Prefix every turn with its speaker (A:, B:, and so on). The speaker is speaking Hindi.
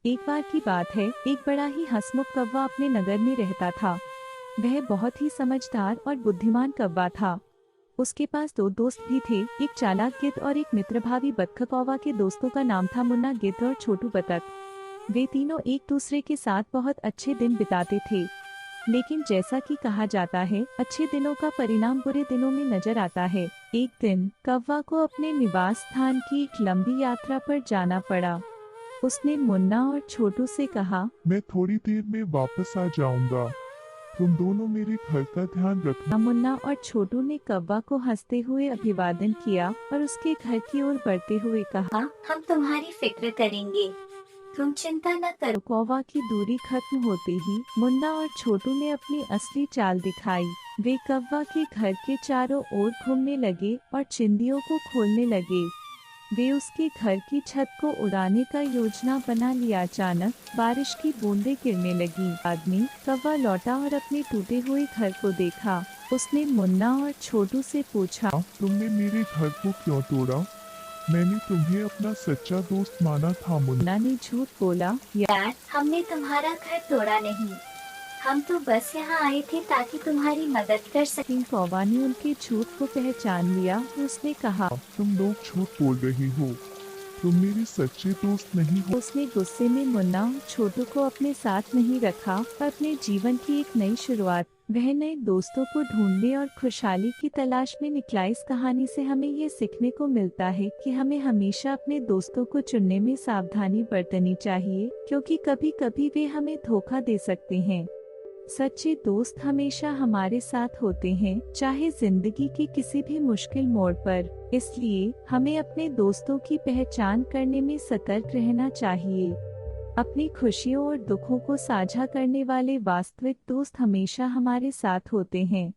A: एक बार की बात है, एक बड़ा ही हंसमुख कौवा अपने नगर में रहता था। वह बहुत ही समझदार और बुद्धिमान कौवा था। उसके पास दो दोस्त भी थे, एक चालाक गिद्ध और एक मित्रभावी बतख। कौवा के दोस्तों का नाम था मुन्ना, गिद्ध और छोटू बतख। वे तीनों एक दूसरे के साथ बहुत अच्छे दिन बिताते थे। लेकिन जैसा कि कहा जाता है, अच्छे दिनों का परिणाम बुरे दिनों में नजर आता है। एक दिन कौवा को अपने निवास स्थान की एक लंबी यात्रा पर जाना पड़ा। उसने मुन्ना और छोटू से कहा,
B: मैं थोड़ी देर में वापस आ जाऊंगा। तुम दोनों मेरे घर का ध्यान रखना।
A: मुन्ना और छोटू ने कौवा को हंसते हुए अभिवादन किया और उसके घर की ओर बढ़ते हुए कहा,
C: हम तुम्हारी फिक्र करेंगे, तुम चिंता न करो।
A: कौवा की दूरी खत्म होते ही मुन्ना और छोटू ने अपनी असली चाल दिखाई। वे कौवा के घर के चारों ओर घूमने लगे और चिंदियों को खोलने लगे। वे उसके घर की छत को उड़ाने का योजना बना लिया। अचानक बारिश की बूंदें गिरने लगी। आदमी कौवा लौटा और अपने टूटे हुए घर को देखा। उसने मुन्ना और छोटू से पूछा,
B: तुमने मेरे घर को क्यों तोड़ा? मैंने तुम्हें अपना सच्चा दोस्त माना था।
A: मुन्ना ने झूठ बोला,
C: यार, हमने तुम्हारा घर तोड़ा नहीं, हम तो बस यहाँ आए थे ताकि तुम्हारी मदद कर सकें।
A: कौवा ने उनके झूठ को पहचान लिया। उसने कहा,
B: तुम लोग झूठ बोल रहे हो, तुम मेरे सच्चे दोस्त नहीं हो।
A: उसने गुस्से में मुन्ना और छोटू को अपने साथ नहीं रखा और अपने जीवन की एक नई शुरुआत, वह नए दोस्तों को ढूंढने और खुशहाली की तलाश में निकला। इस कहानी से हमें ये सीखने को मिलता है कि हमें हमेशा अपने दोस्तों को चुनने में सावधानी बरतनी चाहिए, क्योंकि कभी कभी वे हमें धोखा दे सकते हैं। सच्चे दोस्त हमेशा हमारे साथ होते हैं, चाहे जिंदगी की किसी भी मुश्किल मोड़ पर। इसलिए हमें अपने दोस्तों की पहचान करने में सतर्क रहना चाहिए। अपनी खुशियों और दुखों को साझा करने वाले वास्तविक दोस्त हमेशा हमारे साथ होते हैं।